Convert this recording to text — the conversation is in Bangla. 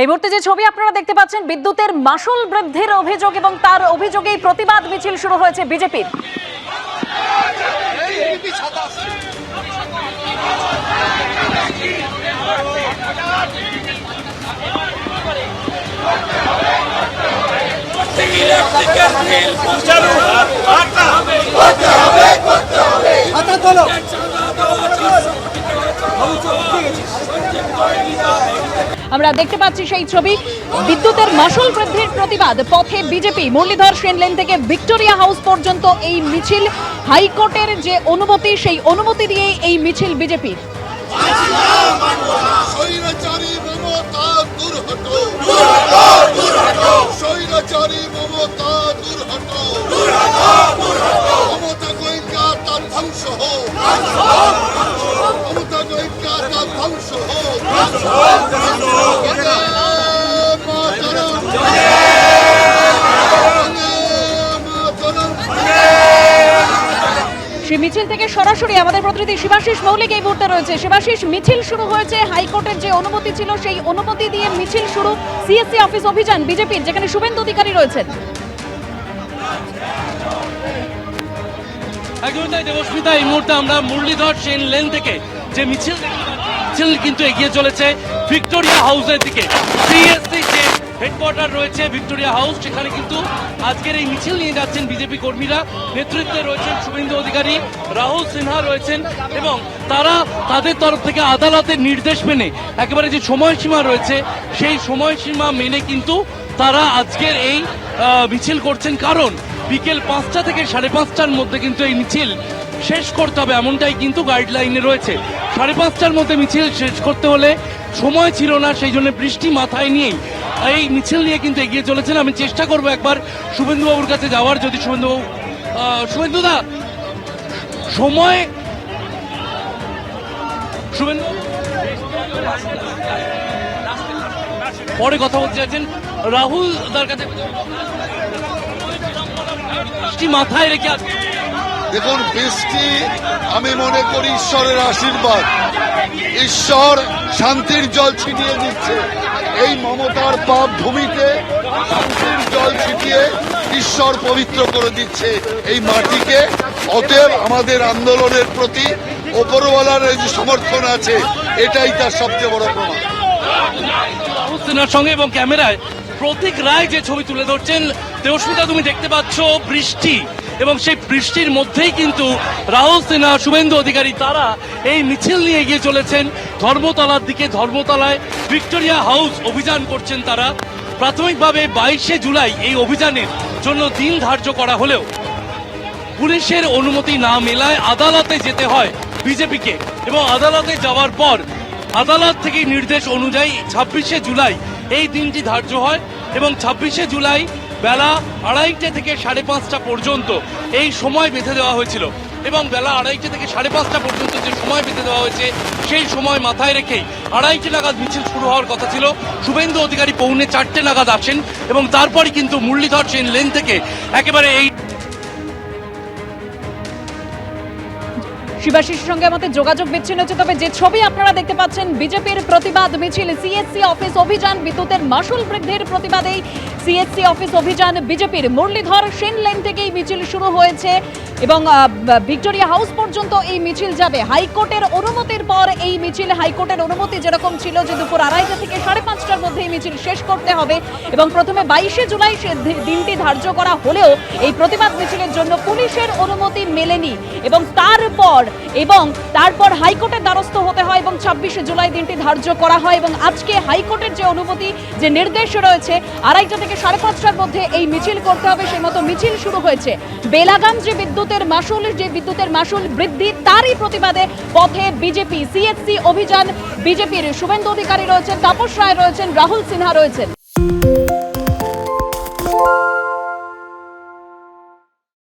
এই মুহূর্তে যে ছবি আপনারা দেখতে পাচ্ছেন, বিদ্যুতের মাশুল বৃদ্ধির অভিযোগ এবং তার অভিযোগেই প্রতিবাদ মিছিল শুরু হয়েছে বিজেপির। আমরা দেখতে পাচ্ছি সেই ছবি, বিদ্যুতের মাশুল বৃদ্ধির প্রতিবাদ পথে বিজেপি। মুরলীধর সেন লেন থেকে ভিক্টোরিয়া হাউস পর্যন্ত এই মিছিল। হাইকোর্টের যে অনুমতি, সেই অনুমতি দিয়ে এই মিছিল বিজেপির। সেই মিছিল থেকে সরাসরি আমাদের প্রতিনিধি শিবাশিস মৌলিক এই মুহূর্তে রয়েছে। শিবাশিস, মিছিল শুরু হয়েছে, হাইকোর্টের যে অনুমতি ছিল সেই অনুমতি দিয়ে মিছিল শুরু। সিএসসি অফিস অভিযান বিজেপির, যেখানে শুভেন্দু অধিকারী রয়েছেন। দেবস্মিতা, এই মুহূর্তে আমরা মুরলীধর সেন লেন থেকে যে মিছিল কিন্তু এগিয়ে চলেছে ভিক্টোরিয়া হাউসের দিকে। সিএসসি যে হেডকোয়ার্টার রয়েছে ভিক্টোরিয়া হাউস, সেখানে কিন্তু আজকের এই মিছিল নিয়ে যাচ্ছেন বিজেপি কর্মীরা। নেতৃত্বে রয়েছেন শুভেন্দু অধিকারী, রাহুল সিনহা রয়েছেন এবং তারা তাদের তরফ থেকে আদালতের নির্দেশ মেনে একেবারে যে সময়সীমা রয়েছে সেই সময়সীমা মেনে কিন্তু তারা আজকের এই মিছিল করছেন। কারণ বিকেল 5টা থেকে 5:30টার মধ্যে কিন্তু এই মিছিল শেষ করতে হবে, এমনটাই কিন্তু গাইডলাইনে রয়েছে। 5:30টার মধ্যে মিছিল শেষ করতে হলে সময় ছিল না, সেই জন্য বৃষ্টি মাথায় নিয়েই এই মিছিল নিয়ে কিন্তু এগিয়ে চলেছেন। আমি চেষ্টা করবো একবার শুভেন্দুবাবুর কাছে যাওয়ার, যদি শুভেন্দুবাবু। শুভেন্দুদা, সময় শুভেন্দু পরে কথা বলতে চাইছেন রাহুল দার কাছে, বৃষ্টি মাথায় রেখে আছে। দেখুন, বৃষ্টি আমি মনে করি ঈশ্বরের আশীর্বাদ। ঈশ্বর শান্তির জল ছিটিয়ে দিচ্ছে এই মমতার পাপ ভূমিতে। শান্তির জল ছিটিয়ে ঈশ্বর পবিত্র করে দিচ্ছে এই মাটিকে। অতএব আমাদের আন্দোলনের প্রতি ওপরওয়ালার এই যে সমর্থন আছে, এটাই তার সবচেয়ে বড় প্রমাণ। সিনহার সঙ্গে এবং ক্যামেরায় প্রতীক রায় যে ছবি তুলে ধরছেন। দেবস্মিতা, তুমি দেখতে পাচ্ছ বৃষ্টি, এবং সেই বৃষ্টির মধ্যেই কিন্তু রাহুল সিনহা, শুভেন্দু অধিকারী তারা এই মিছিল নিয়ে এগিয়ে চলেছেন ধর্মতলার দিকে। ধর্মতলায় ভিক্টোরিয়া হাউস অভিযান করছেন তারা। প্রাথমিকভাবে 22শে জুলাই এই অভিযানের জন্য দিন ধার্য করা হলেও পুলিশের অনুমতি না মেলায় আদালতে যেতে হয় বিজেপিকে, এবং আদালতে যাওয়ার পর আদালত থেকে নির্দেশ অনুযায়ী 26শে জুলাই এই দিনটি ধার্য হয় এবং 26শে জুলাই বেলা 2:30 থেকে 5:30 পর্যন্ত এই সময় বেঁধে দেওয়া হয়েছিল। এবং বেলা 2:30 থেকে 5:30 পর্যন্ত যে সময় বেঁধে দেওয়া হয়েছে সেই সময় মাথায় রেখেই 2:30 নাগাদ মিছিল শুরু হওয়ার কথা ছিল। শুভেন্দু অধিকারী 4:45 নাগাদ আসেন এবং তারপরই কিন্তু মুরলীধর সেন লেন থেকে একেবারে এই শিবাশিসের সঙ্গে আমাদের যোগাযোগ বিচ্ছিন্ন হচ্ছে। তবে যে ছবি আপনারা দেখতে পাচ্ছেন, বিজেপির প্রতিবাদ মিছিল, সিএসসি অফিস অভিযান, বিদ্যুতের মাশুল বৃদ্ধির প্রতিবাদেই সিএসসি অফিস অভিযান বিজেপির। মুরলীধর সেন লেন থেকেই মিছিল শুরু হয়েছে এবং ভিক্টোরিয়া হাউস পর্যন্ত এই মিছিল যাবে। হাইকোর্টের অনুমতির পর এই মিছিল, হাইকোর্টের অনুমতি যেরকম ছিল যে দুপুর 2:30 থেকে 5:30টার মধ্যে এই মিছিল শেষ করতে হবে, এবং প্রথমে 22শে জুলাই দিনটি ধার্য করা হলেও এই প্রতিবাদ মিছিলের জন্য পুলিশের অনুমতি মেলেনি এবং তারপর হাইকোর্টের দ্বারস্থ হতে হয় এবং 26শে জুলাই দিনটি ধার্য করা হয়। এবং আজকে হাইকোর্টের যে অনুমতি, যে নির্দেশ রয়েছে 2:30 থেকে 5:30টার মধ্যে এই মিছিল করতে হবে, সেই মতো মিছিল শুরু হয়েছে। বেলাগাম যে বিদ্যুতের মাশুল বৃদ্ধি, তারই প্রতিবাদে পথে বিজেপি। সিএসসি অভিযান বিজেপির। শুভেন্দু অধিকারী রয়েছেন, তাপস রায় রয়েছেন, রাহুল সিনহা রয়েছেন।